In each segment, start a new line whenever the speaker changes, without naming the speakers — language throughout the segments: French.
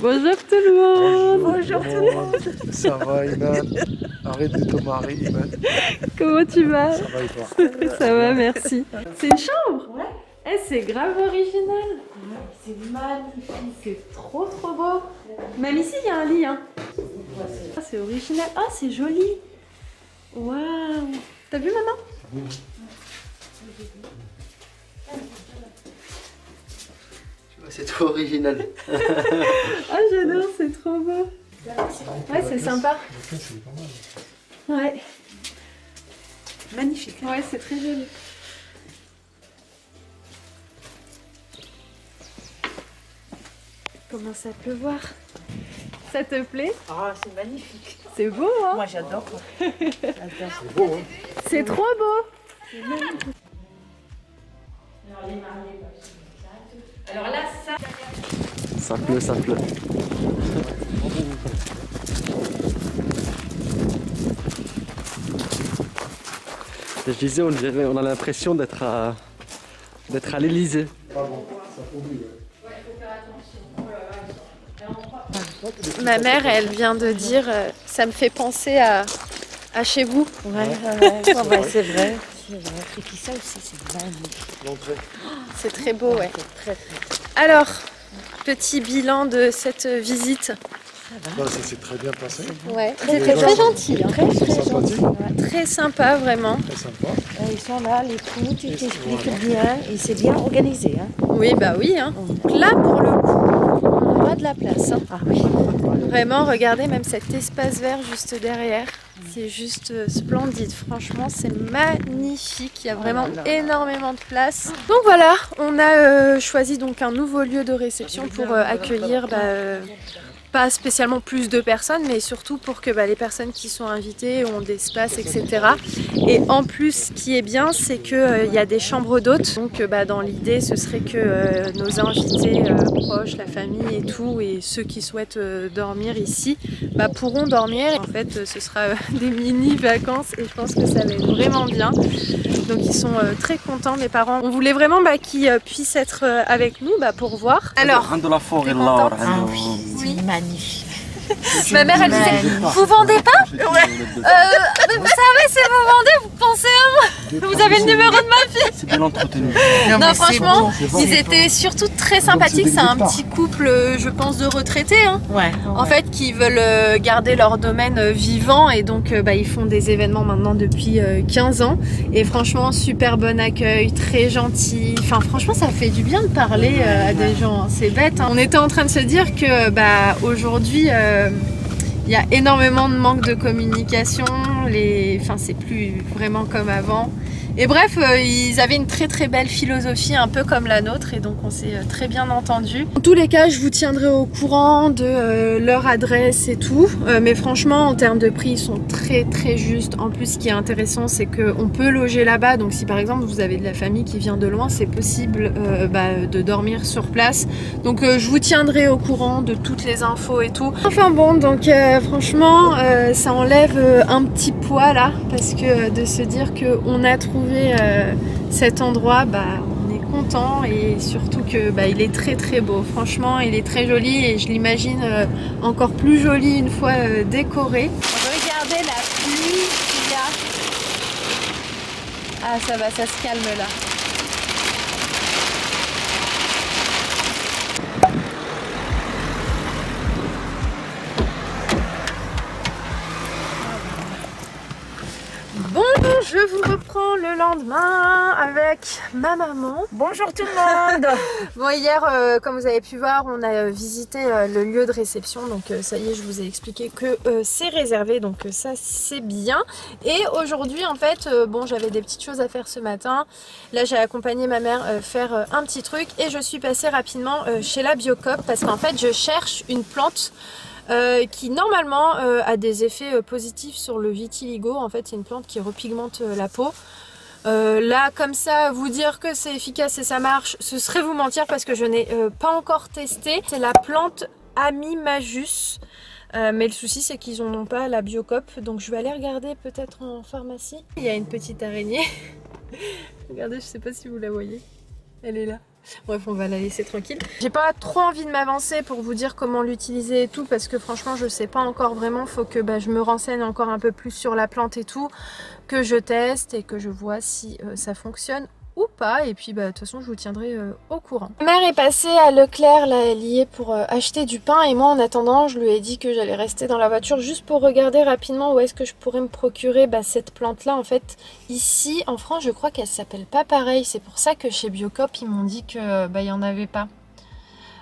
Bonjour tout le monde.
Bonjour tout le monde.
Ça va Iman? Arrête de te marier Iman.
Comment tu vas?
Ça va et toi?
Ça va, merci. C'est une chambre?
Ouais.
Eh, c'est grave original. C'est magnifique, c'est trop beau. Même ici, il y a un lit. Hein. Ah, c'est original. Ah, c'est joli. Waouh. T'as vu, maman?
C'est trop original.
Ah, j'adore, c'est trop beau. Ouais, c'est sympa. Ouais.
Magnifique.
Ouais, c'est très joli. Comment ça peut voir? Ça te plaît?
Ah, c'est magnifique.
C'est beau, hein?
Moi, j'adore.
C'est beau hein?
C'est trop beau. Alors là, ça...
Ça pleut, ça pleut. Je disais, on a l'impression d'être à l'Elysée.
Ma mère, elle vient de dire, ça me fait penser à chez vous.
Ouais, c'est vrai. C'est vrai. Et puis ça aussi, c'est magnifique.
C'est très beau, ouais.
C'est très.
Alors, petit bilan de cette visite.
Bah, ça s'est très bien passé.
Ouais,
Très,
c'était
très
très
gentil.
gentil. Hein.
Très, très
Sympathique.
gentil. Ouais.
Très sympa, vraiment.
Très sympa.
Ils sont là, les écoutent, ils t'expliquent bien et c'est bien organisé. Hein.
Oui, bah oui. Hein. Donc là, pour le coup, on aura de la place. Hein.
Ah oui.
Vraiment, regardez même cet espace vert juste derrière. C'est juste splendide. Franchement, c'est magnifique. Il y a vraiment énormément de place. Donc voilà, on a choisi donc un nouveau lieu de réception pour accueillir pas spécialement plus de personnes, mais surtout pour que les personnes qui sont invitées ont des espaces, etc. Et en plus, ce qui est bien, c'est qu'il y a des chambres d'hôtes. Donc dans l'idée, ce serait que nos invités proches, la famille et tout, et ceux qui souhaitent dormir ici, pourront dormir. En fait, ce sera des mini-vacances et je pense que ça va être vraiment bien. Donc ils sont très contents, mes parents. On voulait vraiment qu'ils puissent être avec nous pour voir. Alors,
Oui, magnifique.
ma mère, elle disait, vous vendez pas? Mais vous savez, si vous vendez, vous pensez à moi. Vous avez le numéro de ma fille.
C'est bien entretenu.
Non, franchement, ils étaient surtout très sympathiques. C'est un petit couple, je pense, de retraités. Hein.
Ouais.
En fait, qui veulent garder leur domaine vivant et donc ils font des événements maintenant depuis 15 ans. Et franchement, super bon accueil, très gentil. Enfin, franchement, ça fait du bien de parler à des gens. Hein. C'est bête. Hein. On était en train de se dire que aujourd'hui, il y a énormément de manque de communication. Enfin, c'est plus vraiment comme avant. Et bref, ils avaient une très belle philosophie, un peu comme la nôtre, et donc on s'est très bien entendu. En tous les cas, je vous tiendrai au courant de leur adresse et tout, mais franchement, en termes de prix, ils sont très justes. En plus, ce qui est intéressant, c'est qu'on peut loger là-bas, donc si par exemple vous avez de la famille qui vient de loin, c'est possible de dormir sur place. Donc je vous tiendrai au courant de toutes les infos et tout. Enfin bon, donc franchement, ça enlève un petit poids là, parce que de se dire qu'on a trouvé cet endroit, on est content et surtout que il est très beau. Franchement, il est très joli et je l'imagine encore plus joli une fois décoré. Regardez la pluie qu'il y a. Ah, ça va, ça se calme là. Bon, je vous reprends le lendemain avec ma maman.
Bonjour tout le monde.
Bon, hier, comme vous avez pu voir, on a visité le lieu de réception. Donc ça y est, je vous ai expliqué que c'est réservé. Donc ça, c'est bien. Et aujourd'hui, en fait, j'avais des petites choses à faire ce matin. Là, j'ai accompagné ma mère faire un petit truc. Et je suis passée rapidement chez la Biocop parce qu'en fait, je cherche une plante qui normalement a des effets positifs sur le vitiligo. En fait, c'est une plante qui repigmente la peau. Là, comme ça, vous dire que c'est efficace et ça marche, ce serait vous mentir parce que je n'ai pas encore testé. C'est la plante Amimajus. Mais le souci, c'est qu'ils n'en ont pas à la Biocop. Donc, je vais aller regarder peut-être en pharmacie. Il y a une petite araignée. Regardez, je sais pas si vous la voyez. Elle est là. Bref, on va la laisser tranquille. J'ai pas trop envie de m'avancer pour vous dire comment l'utiliser et tout, parce que franchement, je sais pas encore vraiment. Faut que je me renseigne encore un peu plus sur la plante et tout, que je teste et que je vois si ça fonctionne ou pas. Et puis de toute façon je vous tiendrai au courant. Ma mère est passée à Leclerc, là elle y est pour acheter du pain, et moi en attendant je lui ai dit que j'allais rester dans la voiture juste pour regarder rapidement où est-ce que je pourrais me procurer cette plante là. En fait ici en France je crois qu'elle s'appelle pas pareil, c'est pour ça que chez Biocop ils m'ont dit que il y en avait pas.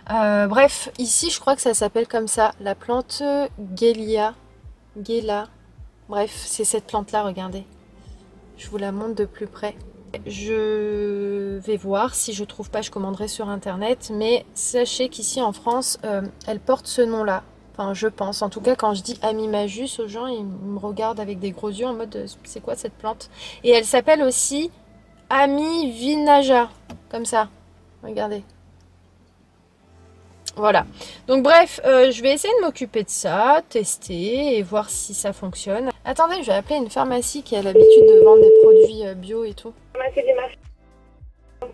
Bref, ici je crois que ça s'appelle comme ça, la plante Gela. Bref, c'est cette plante là, regardez. Je vous la montre de plus près. Je vais voir, si je trouve pas je commanderai sur internet, mais sachez qu'ici en France elle porte ce nom là, enfin je pense, en tout cas quand je dis Amimajus aux gens ils me regardent avec des gros yeux en mode c'est quoi cette plante, et elle s'appelle aussi Amivinaja, comme ça, regardez. Voilà, donc bref, je vais essayer de m'occuper de ça, tester et voir si ça fonctionne. Attendez, je vais appeler une pharmacie qui a l'habitude de vendre des produits bio et tout.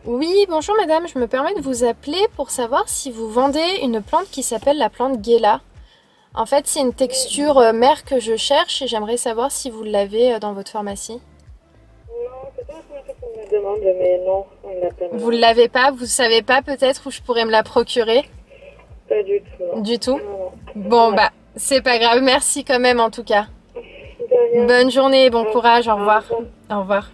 Oui, bonjour madame, je me permets de vous appeler pour savoir si vous vendez une plante qui s'appelle la plante Gela. En fait, c'est une texture mère que je cherche et j'aimerais savoir si vous l'avez dans votre pharmacie.
Non, c'est pas la première fois qu'on me demande, mais non, on l'a pas.
Vous ne l'avez pas? Vous savez pas peut-être où je pourrais me la procurer?
Pas du tout. Non.
Du tout?
Non.
Bon c'est pas grave, merci quand même en tout cas.
De rien.
Bonne journée, bon courage, au revoir. Au revoir.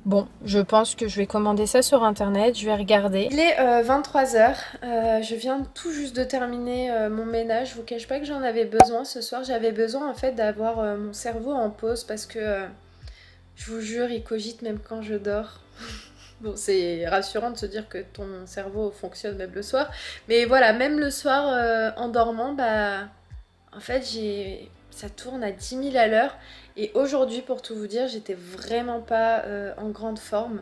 Bon, je pense que je vais commander ça sur internet, je vais regarder. Il est 23h, je viens tout juste de terminer mon ménage. Je vous cache pas que j'en avais besoin ce soir. J'avais besoin en fait d'avoir mon cerveau en pause parce que je vous jure, il cogite même quand je dors. Bon, c'est rassurant de se dire que ton cerveau fonctionne même le soir. Mais voilà, même le soir en dormant, en fait ça tourne à 10 000 à l'heure. Et aujourd'hui, pour tout vous dire, j'étais vraiment pas en grande forme.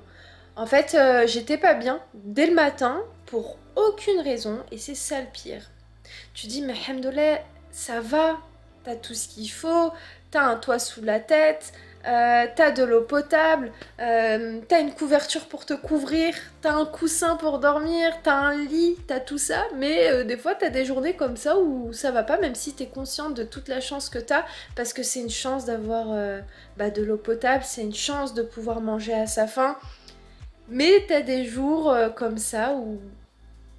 En fait, j'étais pas bien dès le matin pour aucune raison. Et c'est ça le pire. Tu dis, mais alhamdoulilah, ça va. T'as tout ce qu'il faut. T'as un toit sous la tête. T'as de l'eau potable, t'as une couverture pour te couvrir, t'as un coussin pour dormir, t'as un lit, t'as tout ça, mais des fois t'as des journées comme ça où ça va pas, même si t'es consciente de toute la chance que t'as, parce que c'est une chance d'avoir de l'eau potable, c'est une chance de pouvoir manger à sa faim, mais t'as des jours comme ça où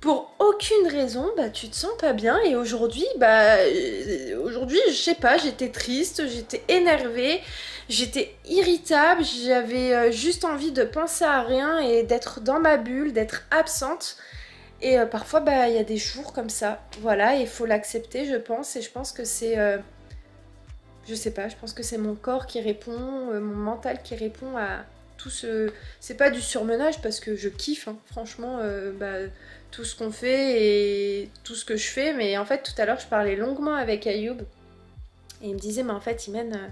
pour aucune raison, tu te sens pas bien. Et aujourd'hui, je sais pas, j'étais triste, j'étais énervée, j'étais irritable, j'avais juste envie de penser à rien et d'être dans ma bulle, d'être absente. Et parfois, il y a des jours comme ça. Voilà, il faut l'accepter, je pense. Et je pense que c'est... je sais pas, je pense que c'est mon corps qui répond, mon mental qui répond à tout ce... C'est pas du surmenage parce que je kiffe, hein, franchement, tout ce qu'on fait et tout ce que je fais. Mais en fait, tout à l'heure, je parlais longuement avec Ayoub. Et il me disait, mais en fait, Imen,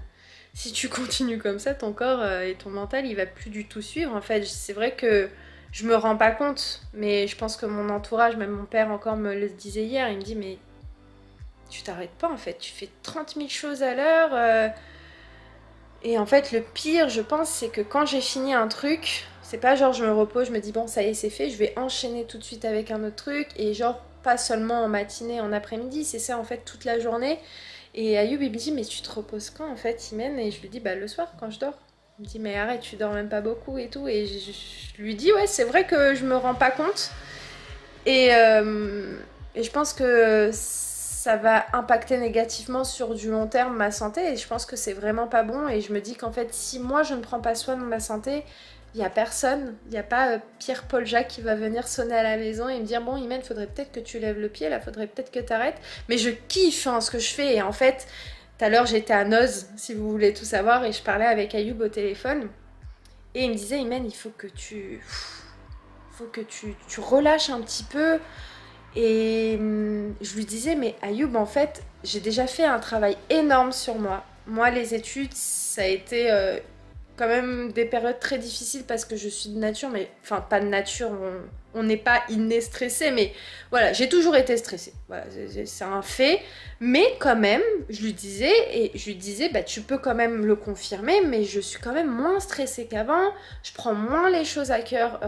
si tu continues comme ça, ton corps et ton mental, il va plus du tout suivre. En fait, c'est vrai que je me rends pas compte. Mais je pense que mon entourage, même mon père encore me le disait hier, il me dit, mais tu t'arrêtes pas en fait. Tu fais 30 000 choses à l'heure. Et en fait, le pire, je pense, c'est que quand j'ai fini un truc... C'est pas genre je me repose, je me dis bon ça y est c'est fait, je vais enchaîner tout de suite avec un autre truc. Et genre pas seulement en matinée, en après-midi, c'est ça en fait toute la journée. Et Ayoub il me dit mais tu te reposes quand en fait Imen? Et je lui dis le soir quand je dors. Il me dit mais arrête tu dors même pas beaucoup et tout. Et je lui dis ouais c'est vrai que je me rends pas compte. Et je pense que ça va impacter négativement sur du long terme ma santé. Et je pense que c'est vraiment pas bon. Et je me dis qu'en fait si moi je ne prends pas soin de ma santé... Il n'y a personne, il n'y a pas Pierre-Paul Jacques qui va venir sonner à la maison et me dire bon Imen, faudrait peut-être que tu lèves le pied, là faudrait peut-être que tu arrêtes. Mais je kiffe ce que je fais et en fait, tout à l'heure j'étais à Noz, si vous voulez tout savoir, et je parlais avec Ayoub au téléphone et il me disait Imen, il faut que tu relâches un petit peu. Et je lui disais mais Ayoub en fait, j'ai déjà fait un travail énorme sur moi. Moi les études, ça a été... quand même des périodes très difficiles parce que je suis de nature, mais enfin pas de nature, on n'est pas inné stressé, mais voilà, j'ai toujours été stressée. Voilà, c'est un fait. Mais quand même, je lui disais, bah tu peux quand même le confirmer, mais je suis quand même moins stressée qu'avant. Je prends moins les choses à cœur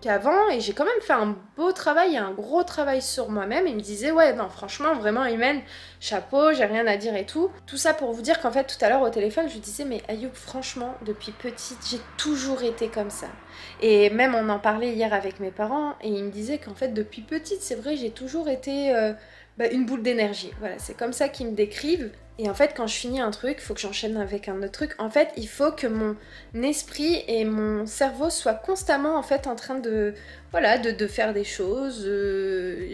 qu'avant, et j'ai quand même fait un beau travail et un gros travail sur moi-même. Il me disait, ouais, non, franchement, vraiment, Imen, chapeau, j'ai rien à dire et tout. Tout ça pour vous dire qu'en fait, tout à l'heure au téléphone, je lui disais, mais Ayoub, franchement, depuis petite, j'ai toujours été comme ça. Et même on en parlait hier avec mes parents, et ils me disaient qu'en fait, depuis petite, c'est vrai, j'ai toujours été une boule d'énergie. Voilà, c'est comme ça qu'ils me décrivent. Et en fait, quand je finis un truc, il faut que j'enchaîne avec un autre truc. En fait, il faut que mon esprit et mon cerveau soient constamment en fait en train de, voilà, de faire des choses.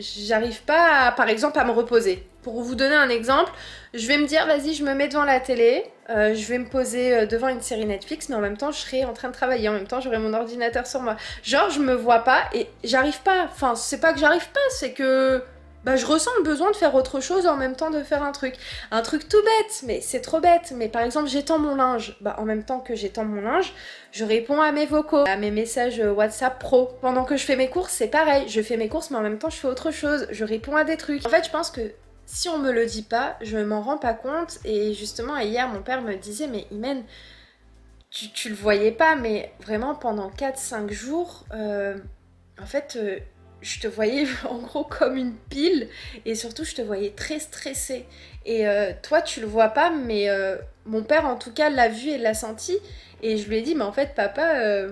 J'arrive pas, par exemple, à me reposer. Pour vous donner un exemple, je vais me dire, vas-y, je me mets devant la télé, je vais me poser devant une série Netflix, mais en même temps, je serai en train de travailler. En même temps, j'aurai mon ordinateur sur moi. Genre, je me vois pas et j'arrive pas. Enfin, c'est pas que j'arrive pas, c'est que... bah, je ressens le besoin de faire autre chose en même temps de faire un truc. Un truc tout bête, mais c'est trop bête. Mais par exemple, j'étends mon linge. Bah, en même temps que j'étends mon linge, je réponds à mes vocaux, à mes messages WhatsApp pro. Pendant que je fais mes courses, c'est pareil. Je fais mes courses, mais en même temps, je fais autre chose. Je réponds à des trucs. En fait, je pense que si on me le dit pas, je m'en rends pas compte. Et justement, hier, mon père me disait, mais Imen, tu le voyais pas, mais vraiment pendant 4-5 jours, en fait... je te voyais en gros comme une pile, et surtout je te voyais très stressée. Et toi tu le vois pas, mais mon père en tout cas l'a vu et l'a senti, et je lui ai dit, mais en fait papa,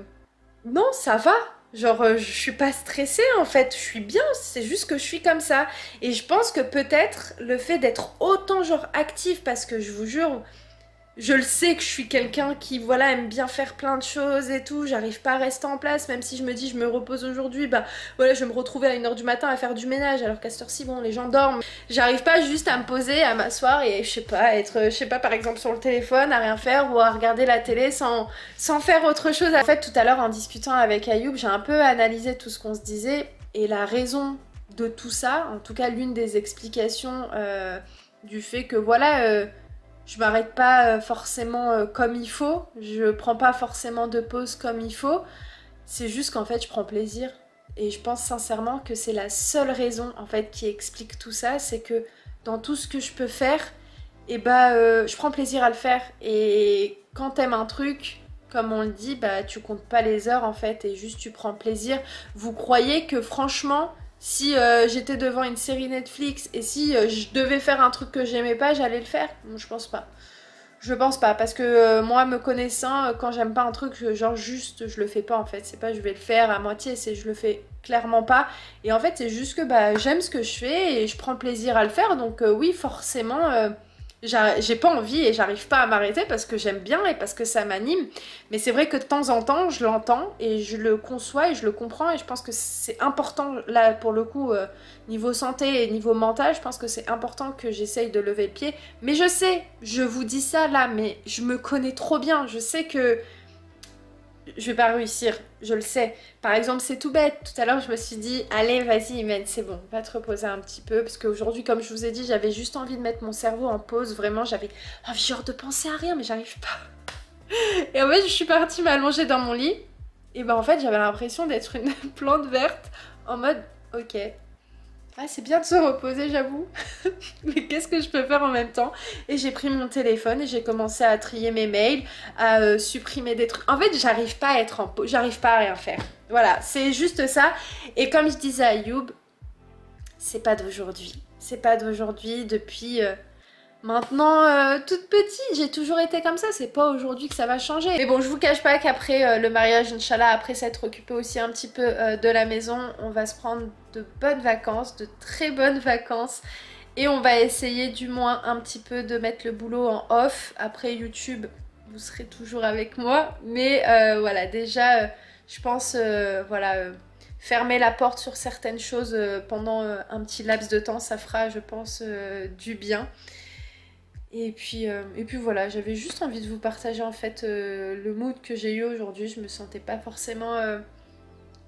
non ça va, genre je suis pas stressée en fait, je suis bien, c'est juste que je suis comme ça. Et je pense que peut-être le fait d'être autant genre active, parce que je vous jure, je le sais que je suis quelqu'un qui, voilà, aime bien faire plein de choses et tout. J'arrive pas à rester en place, même si je me dis je me repose aujourd'hui, bah voilà, je vais me retrouver à 1h du matin à faire du ménage, alors qu'à cette heure-ci, bon, les gens dorment. J'arrive pas juste à me poser, à m'asseoir et, je sais pas, être, je sais pas, par exemple sur le téléphone, à rien faire, ou à regarder la télé sans faire autre chose. En fait, tout à l'heure, en discutant avec Ayoub, j'ai un peu analysé tout ce qu'on se disait, et la raison de tout ça, en tout cas l'une des explications du fait que, voilà... je m'arrête pas forcément comme il faut, je prends pas forcément de pause comme il faut, c'est juste qu'en fait je prends plaisir. Et je pense sincèrement que c'est la seule raison en fait qui explique tout ça, c'est que dans tout ce que je peux faire, et je prends plaisir à le faire. Et quand t'aimes un truc, comme on le dit, bah tu comptes pas les heures en fait, et juste tu prends plaisir. Vous croyez que franchement... si j'étais devant une série Netflix et si je devais faire un truc que j'aimais pas, j'allais le faire? Je pense pas. Je pense pas, parce que moi, me connaissant, quand j'aime pas un truc, genre juste, je le fais pas en fait. C'est pas je vais le faire à moitié, c'est je le fais clairement pas. Et en fait, c'est juste que bah, j'aime ce que je fais et je prends plaisir à le faire. Donc oui, forcément... j'ai pas envie et j'arrive pas à m'arrêter parce que j'aime bien et parce que ça m'anime. Mais c'est vrai que de temps en temps, je l'entends et je le conçois et je le comprends, et je pense que c'est important, là, pour le coup, niveau santé et niveau mental, je pense que c'est important que j'essaye de lever le pied. Mais je sais, je vous dis ça là, mais je me connais trop bien. Je sais que je vais pas réussir, je le sais. Par exemple, c'est tout bête. Tout à l'heure, je me suis dit, allez, vas-y, Imen, c'est bon, va te reposer un petit peu. Parce qu'aujourd'hui, comme je vous ai dit, j'avais juste envie de mettre mon cerveau en pause. Vraiment, j'avais envie genre de penser à rien, mais j'arrive pas. Et en fait, je suis partie m'allonger dans mon lit. Et ben en fait, j'avais l'impression d'être une plante verte. En mode, ok. Ah, c'est bien de se reposer, j'avoue. Mais qu'est-ce que je peux faire en même temps? Et j'ai pris mon téléphone et j'ai commencé à trier mes mails, à supprimer des trucs. En fait, j'arrive pas à être en pause, j'arrive pas à rien faire. Voilà, c'est juste ça. Et comme je disais à Ayoub, c'est pas d'aujourd'hui. C'est pas d'aujourd'hui, depuis... maintenant, toute petite, j'ai toujours été comme ça, c'est pas aujourd'hui que ça va changer. Mais bon, je vous cache pas qu'après le mariage, Inch'Allah, après s'être occupé aussi un petit peu de la maison, on va se prendre de bonnes vacances, de très bonnes vacances. Et on va essayer du moins un petit peu de mettre le boulot en off. Après YouTube, vous serez toujours avec moi. Mais voilà, déjà, je pense, voilà... fermer la porte sur certaines choses pendant un petit laps de temps, ça fera, je pense, du bien. Et puis voilà, j'avais juste envie de vous partager en fait le mood que j'ai eu aujourd'hui. Je me sentais pas forcément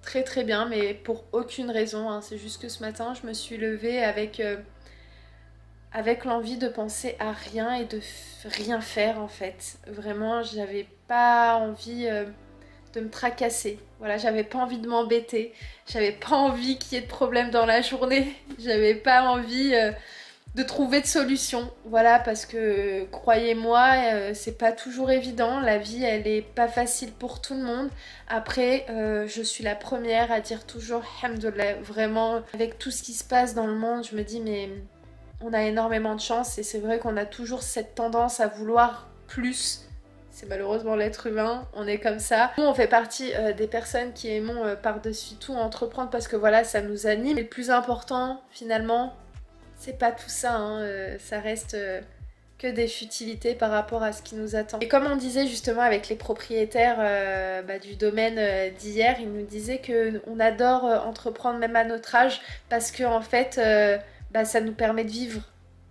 très très bien, mais pour aucune raison, hein. C'est juste que ce matin, je me suis levée avec l'envie de penser à rien et de rien faire en fait. Vraiment, j'avais pas envie de me tracasser. Voilà, j'avais pas envie de m'embêter, j'avais pas envie qu'il y ait de problème dans la journée, j'avais pas envie de trouver de solution. Voilà, parce que croyez-moi, c'est pas toujours évident, la vie elle est pas facile pour tout le monde. Après, je suis la première à dire toujours Alhamdoulilah, vraiment, avec tout ce qui se passe dans le monde, je me dis mais on a énormément de chance et c'est vrai qu'on a toujours cette tendance à vouloir plus. C'est malheureusement l'être humain, on est comme ça. Nous, on fait partie des personnes qui aimons par-dessus tout entreprendre parce que voilà, ça nous anime. Et le plus important, finalement, c'est pas tout ça, hein. Ça reste que des futilités par rapport à ce qui nous attend. Et comme on disait justement avec les propriétaires du domaine d'hier, ils nous disaient qu'on adore entreprendre même à notre âge parce que en fait, ça nous permet de vivre.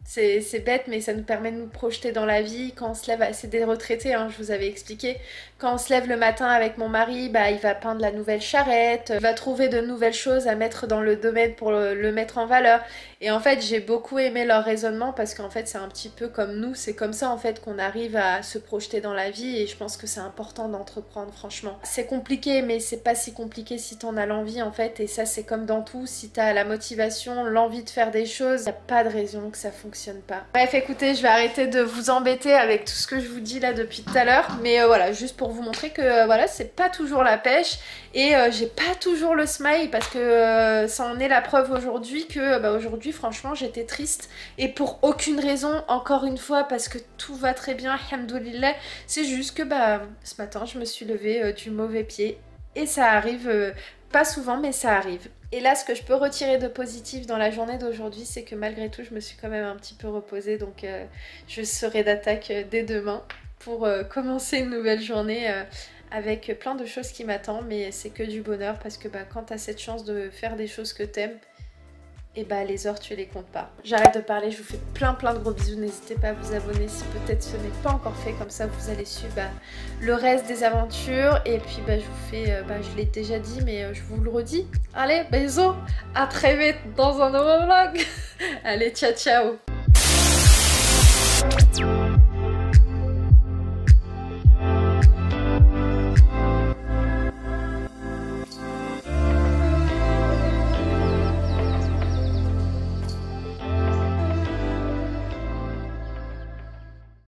C'est bête, mais ça nous permet de nous projeter dans la vie. Quand on se lève, c'est des retraités, hein, je vous avais expliqué. Quand on se lève le matin avec mon mari, il va peindre la nouvelle charrette, il va trouver de nouvelles choses à mettre dans le domaine pour le mettre en valeur. Et en fait, j'ai beaucoup aimé leur raisonnement parce qu'en fait, c'est un petit peu comme nous. C'est comme ça en fait qu'on arrive à se projeter dans la vie et je pense que c'est important d'entreprendre, franchement. C'est compliqué, mais c'est pas si compliqué si t'en as l'envie en fait. Et ça, c'est comme dans tout. Si t'as la motivation, l'envie de faire des choses, il n'y a pas de raison que ça fonctionne pas. Bref, écoutez, je vais arrêter de vous embêter avec tout ce que je vous dis là depuis tout à l'heure. Mais voilà, juste pour vous montrer que voilà, c'est pas toujours la pêche. Et j'ai pas toujours le smile parce que ça en est la preuve aujourd'hui que aujourd'hui franchement j'étais triste et pour aucune raison, encore une fois, parce que tout va très bien, alhamdoulilah. C'est juste que ce matin je me suis levée du mauvais pied et ça arrive, pas souvent mais ça arrive. Et là, ce que je peux retirer de positif dans la journée d'aujourd'hui, c'est que malgré tout je me suis quand même un petit peu reposée, donc je serai d'attaque dès demain pour commencer une nouvelle journée avec plein de choses qui m'attendent, mais c'est que du bonheur parce que quand t'as cette chance de faire des choses que t'aimes, et les heures tu les comptes pas. J'arrête de parler, je vous fais plein de gros bisous, n'hésitez pas à vous abonner si peut-être ce n'est pas encore fait, comme ça vous allez suivre le reste des aventures et puis je vous fais, je l'ai déjà dit mais je vous le redis. Allez, bisous, à très vite dans un nouveau vlog. Allez, ciao ciao.